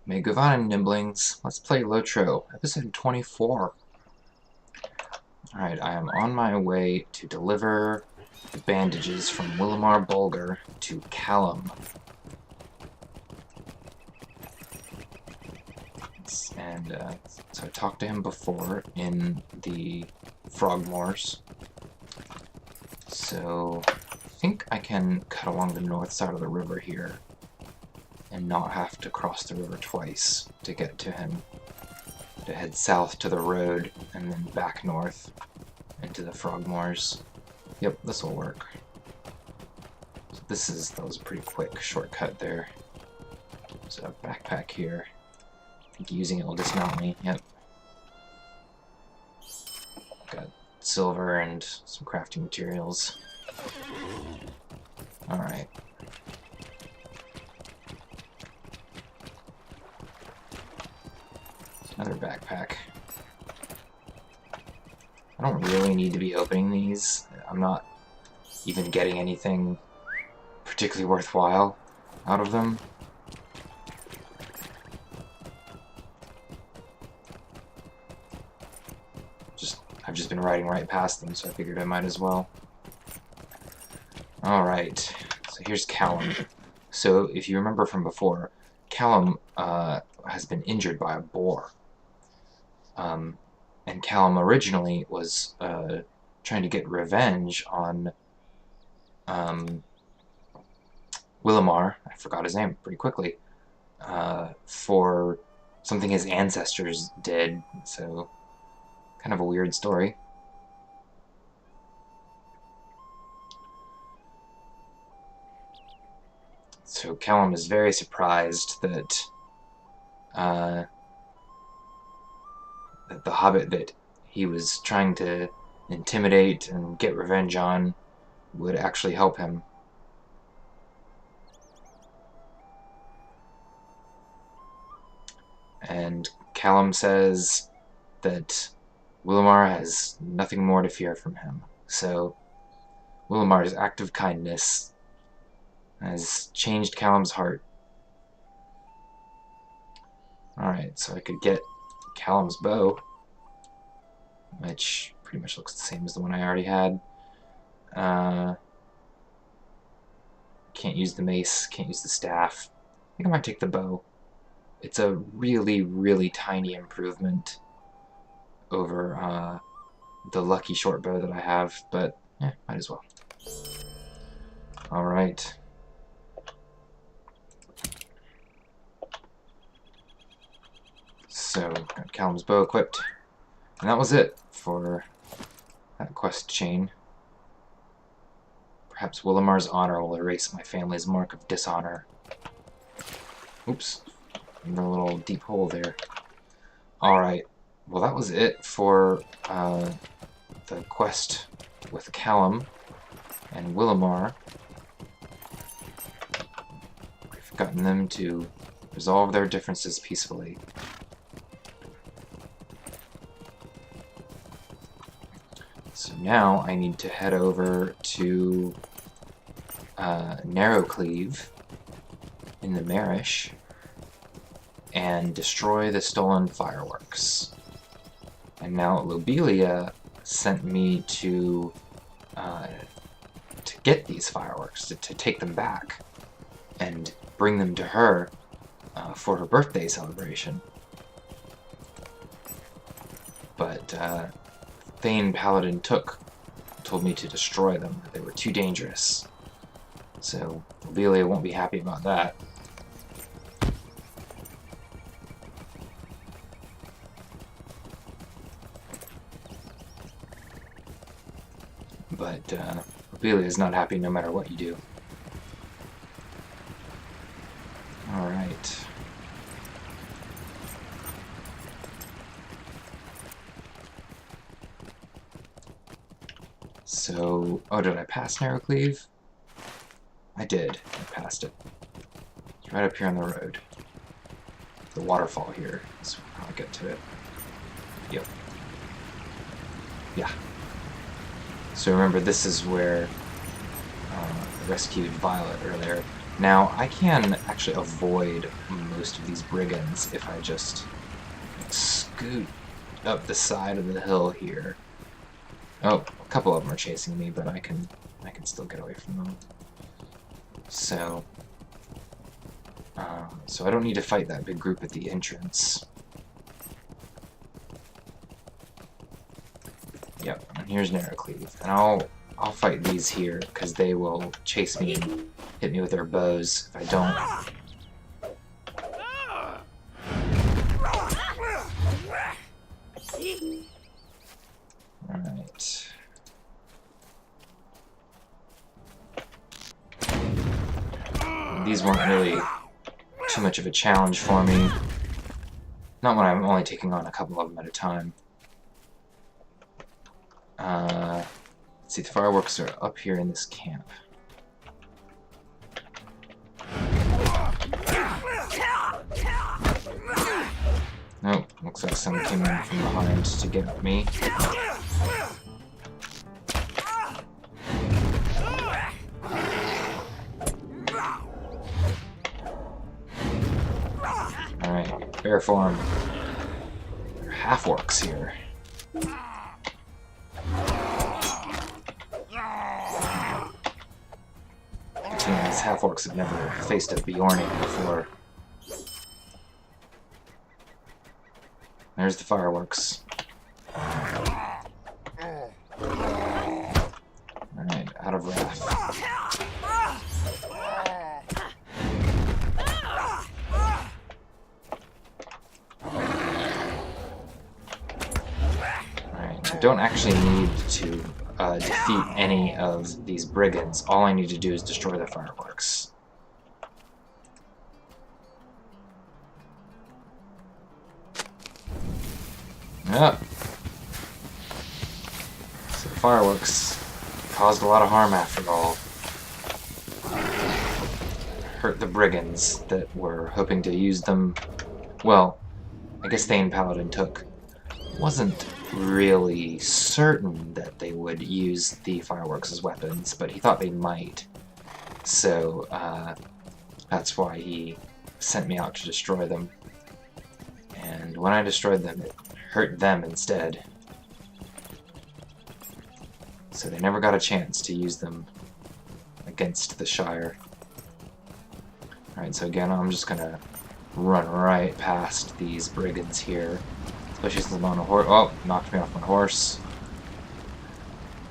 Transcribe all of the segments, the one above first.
May govannen, niblings. Let's play LotRO, episode 24. Alright, I am on my way to deliver the bandages from Wilimar Bulgar to Callum. And so I talked to him before in the Frogmoors. So I think I can cut along the north side of the river here and not have to cross the river twice to get to him. To head south to the road and then back north into the Frogmoors. Yep, this will work. So that was a pretty quick shortcut there. So a backpack here. I think using it will dismount me. Yep. Got silver and some crafting materials. Alright. Another backpack. I don't really need to be opening these. I'm not even getting anything particularly worthwhile out of them. I've just been riding right past them, so I figured I might as well. Alright, so here's Callum. So if you remember from before, Callum has been injured by a boar. And Callum originally was trying to get revenge on Wilimar, I forgot his name pretty quickly, for something his ancestors did, so kind of a weird story. So Callum is very surprised that the hobbit that he was trying to intimidate and get revenge on would actually help him. And Callum says that Wilimar has nothing more to fear from him. So Wilimar's act of kindness has changed Callum's heart. Alright, so I could get Callum's bow, which pretty much looks the same as the one I already had. Can't use the mace, can't use the staff. I think I might take the bow. It's a really, really tiny improvement over the lucky short bow that I have, but yeah, might as well. Alright. So, got Callum's bow equipped. And that was it for that quest chain. Perhaps Wilimar's honor will erase my family's mark of dishonor. Oops. A little deep hole there. Alright. Well, that was it for the quest with Callum and Wilimar. We've gotten them to resolve their differences peacefully. So now I need to head over to Narrowcleave in the Marish and destroy the stolen fireworks. And now Lobelia sent me to get these fireworks, to take them back and bring them to her for her birthday celebration. But Thane Paladin told me to destroy them. They were too dangerous. So Hvila won't be happy about that. But Hvila is not happy no matter what you do. Alright. So, oh, did I pass Narrowcleave? I did. I passed it. It's right up here on the road. The waterfall here. So I'll get to it. Yep. Yeah. So remember, this is where I rescued Violet earlier. Now, I can actually avoid most of these brigands if I just scoot up the side of the hill here. Oh, a couple of them are chasing me, but I can still get away from them. So I don't need to fight that big group at the entrance. Yep, and here's Narrowcleave, and I'll fight these here because they will chase me and hit me with their bows if I don't. Alright. These weren't really too much of a challenge for me. Not when I'm only taking on a couple of them at a time. Let's see, the fireworks are up here in this camp. Nope, looks like someone came in from behind to get at me. Alright, bear form. There are half-orcs here. These half-orcs have never faced a Bjorning before. There's the fireworks. Alright, out of wrath. Alright, I don't actually need to defeat any of these brigands. All I need to do is destroy the fireworks. Yep. So the fireworks caused a lot of harm after all. Hurt the brigands that were hoping to use them. Well, I guess Thane Paladin wasn't really certain that they would use the fireworks as weapons, but he thought they might. So that's why he sent me out to destroy them. And when I destroyed them, it hurt them instead. So they never got a chance to use them against the Shire. Alright, so again, I'm just gonna run right past these brigands here. Especially since I'm on a horse. Oh, knocked me off my horse.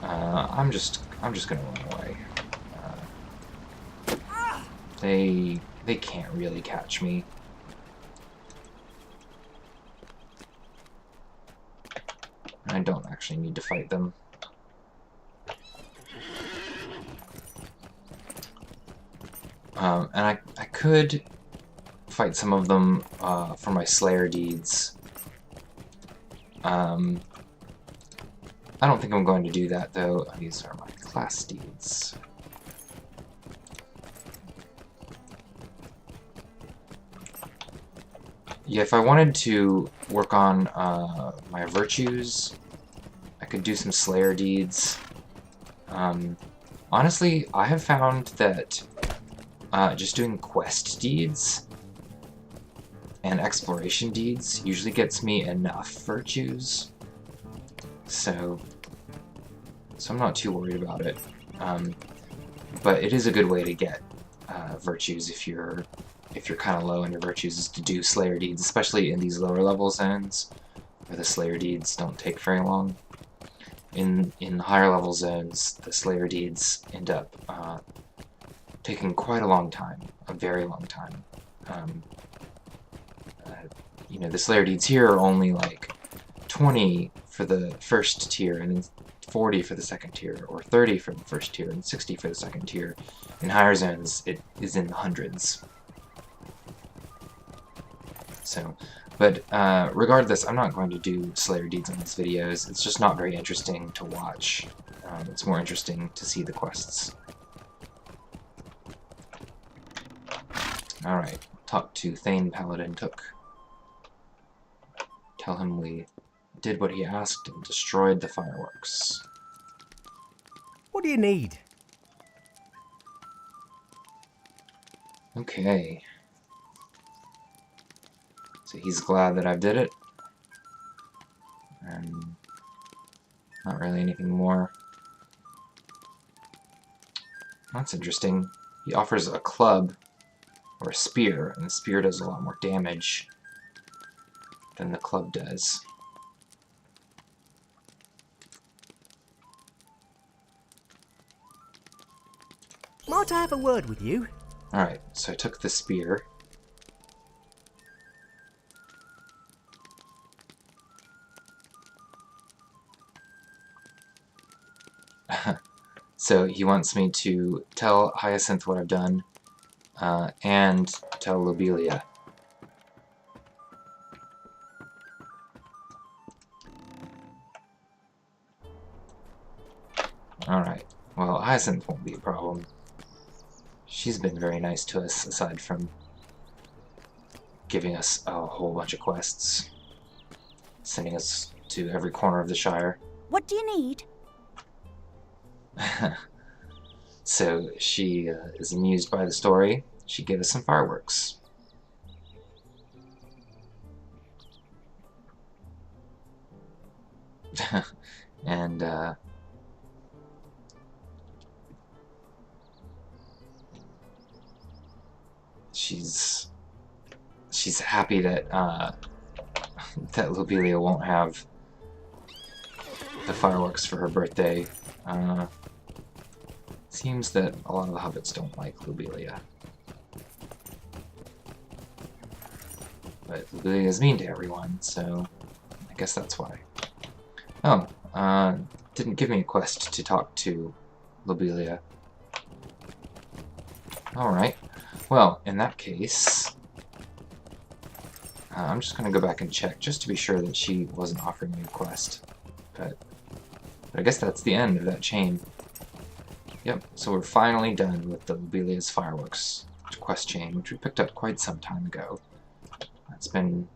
I'm just gonna run away. They can't really catch me. I don't actually need to fight them. And I could fight some of them for my Slayer deeds. I don't think I'm going to do that, though. These are my class deeds. Yeah, if I wanted to work on my virtues, I could do some Slayer deeds. Honestly, I have found that just doing quest deeds and exploration deeds usually gets me enough virtues, so I'm not too worried about it. But it is a good way to get virtues if you're kind of low on your virtues, is to do Slayer deeds, especially in these lower level zones where the Slayer deeds don't take very long. In higher level zones, the Slayer deeds end up taking quite a long time, a very long time. You know, the Slayer deeds here are only like 20 for the first tier, and then 40 for the second tier, or 30 for the first tier, and 60 for the second tier. In higher zones, it is in the hundreds. So, but regardless, I'm not going to do Slayer deeds on these videos. It's just not very interesting to watch. It's more interesting to see the quests. Alright, talk to Thane Paladin Took. Tell him we did what he asked and destroyed the fireworks. What do you need? Okay. So he's glad that I did it. And not really anything more. That's interesting. He offers a club or a spear, and the spear does a lot more damage than the club does. Might I have a word with you? Alright, so I took the spear. So he wants me to tell Hyacinth what I've done, and tell Lobelia. Alright, well, Hyacinth won't be a problem. She's been very nice to us, aside from giving us a whole bunch of quests, sending us to every corner of the Shire. What do you need? So she is amused by the story. She gave us some fireworks. And she's happy that that Lobelia won't have the fireworks for her birthday. Seems that a lot of the hobbits don't like Lobelia. But Lobelia is mean to everyone, so I guess that's why. Oh, didn't give me a quest to talk to Lobelia. Alright. Well, in that case, I'm just going to go back and check just to be sure that she wasn't offering me a quest. But I guess that's the end of that chain. Yep, so we're finally done with the Lobelia's fireworks quest chain, which we picked up quite some time ago. It's been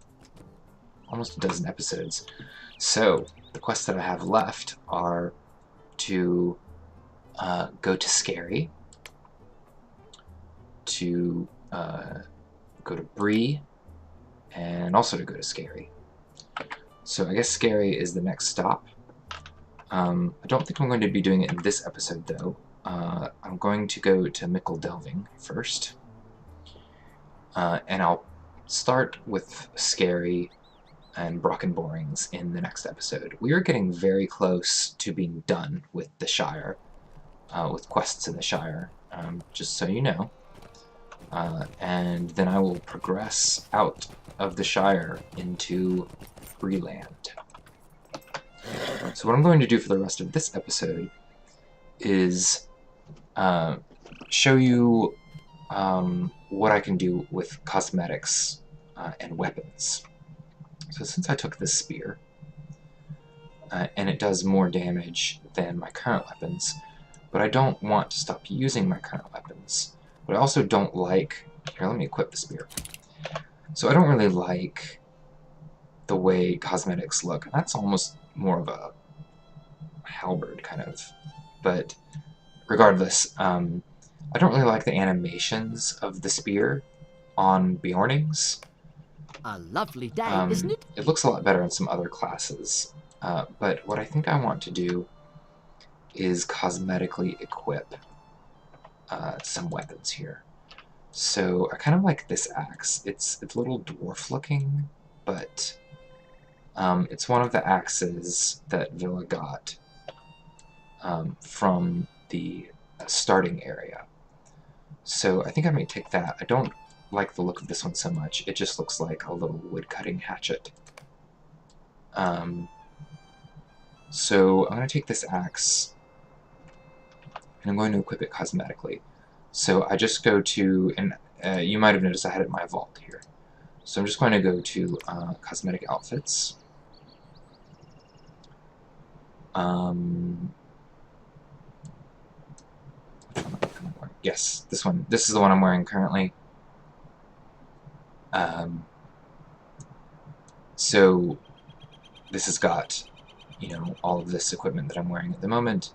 almost a dozen episodes. So, the quests that I have left are to go to Scary, to go to Bree, and also to go to Scary. So I guess Scary is the next stop. I don't think I'm going to be doing it in this episode, though. I'm going to go to Mickle Delving first. And I'll start with Scary and Brocken Borings in the next episode. We are getting very close to being done with the Shire, with quests in the Shire, just so you know. And then I will progress out of the Shire into Freeland. So what I'm going to do for the rest of this episode is show you what I can do with cosmetics and weapons. So since I took this spear, and it does more damage than my current weapons, but I don't want to stop using my current weapons. But I also don't like... Here, let me equip the spear. So I don't really like the way cosmetics look. That's almost more of a halberd, kind of. But regardless, I don't really like the animations of the spear on Bjornings. A lovely day, isn't it? It looks a lot better in some other classes. But what I think I want to do is cosmetically equip some weapons here. So I kind of like this axe. It's a little dwarf looking, but it's one of the axes that Hvila got from the starting area. So I think I might take that. I don't like the look of this one so much. It just looks like a little wood-cutting hatchet. So I'm going to take this axe, and I'm going to equip it cosmetically. So I just go to, and you might have noticed I had it in my vault here. So I'm just going to go to cosmetic outfits. Yes, this one. This is the one I'm wearing currently. So this has got, you know, all of this equipment that I'm wearing at the moment.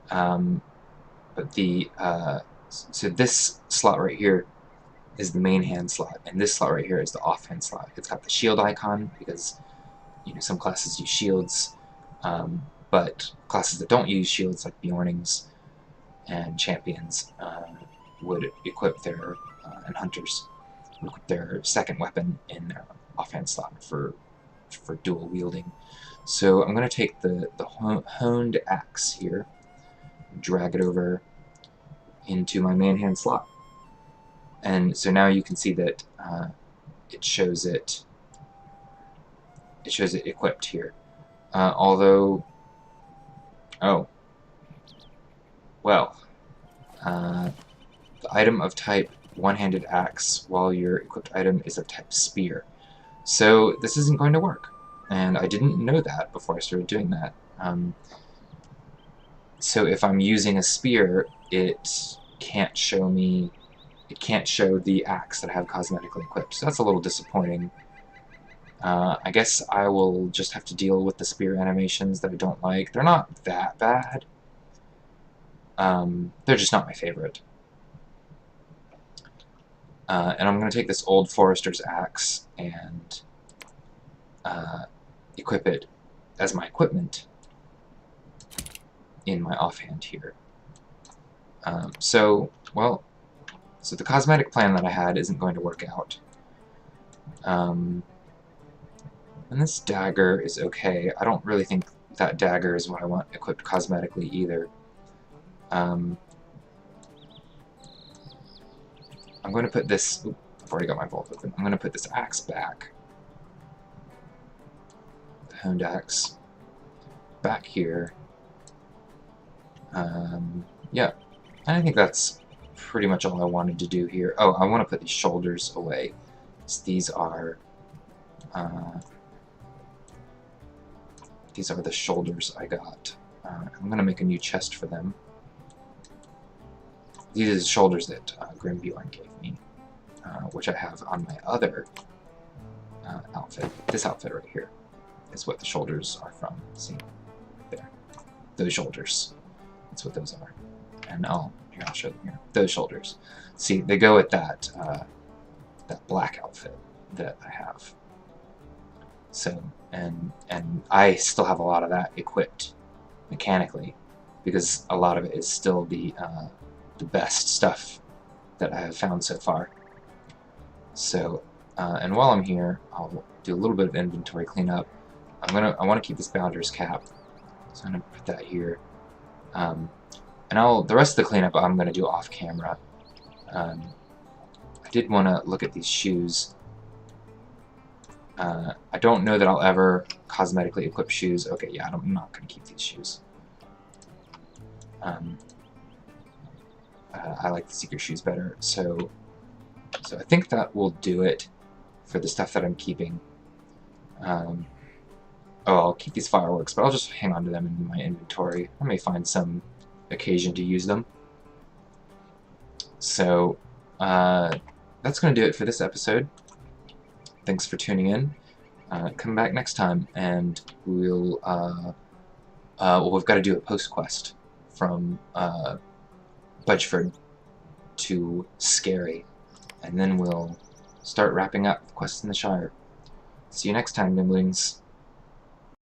But the so this slot right here is the main hand slot, and this slot right here is the offhand slot. It's got the shield icon because some classes use shields, but classes that don't use shields, like Bjornings and champions, would equip their and hunters would equip their second weapon in their offhand slot for dual wielding. So I'm going to take the honed axe here, drag it over into my main hand slot. And so now you can see that it shows it equipped here. Although, oh, well, the item of type one-handed axe, while your equipped item is of type spear. So this isn't going to work, and I didn't know that before I started doing that. So if I'm using a spear, it can't show me. It can't show the axe that I have cosmetically equipped. So that's a little disappointing. I guess I will just have to deal with the spear animations that I don't like. They're not that bad. They're just not my favorite. And I'm going to take this old forester's axe and equip it as my equipment in my offhand here. So the cosmetic plan that I had isn't going to work out. And this dagger is okay. I don't really think that dagger is what I want equipped cosmetically either. I'm going to put this... Oops, I've already got my vault open. I'm going to put this axe back. The honed axe. Back here. Yeah. And I think that's pretty much all I wanted to do here. Oh, I want to put these shoulders away. So these are the shoulders I got. I'm going to make a new chest for them. These are the shoulders that Grimbjorn gave me, which I have on my other outfit. This outfit right here is what the shoulders are from. See? There. Those shoulders. That's what those are. And I'll show them here. Those shoulders. See, they go with that black outfit that I have. So, and I still have a lot of that equipped mechanically, because a lot of it is still the best stuff that I have found so far. So, and while I'm here, I'll do a little bit of inventory cleanup. I want to keep this Bounder's cap, so I'm gonna put that here. And the rest of the cleanup I'm gonna do off camera. I did want to look at these shoes. I don't know that I'll ever cosmetically equip shoes. Okay, yeah, I'm not gonna keep these shoes. I like the secret shoes better, so I think that will do it for the stuff that I'm keeping. I'll keep these fireworks, but I'll just hang on to them in my inventory. I may find some occasion to use them. So that's going to do it for this episode. Thanks for tuning in. Come back next time, and we've got to do a post quest from Budgeford to Scary, and then we'll start wrapping up quests in the Shire. See you next time, Niblings.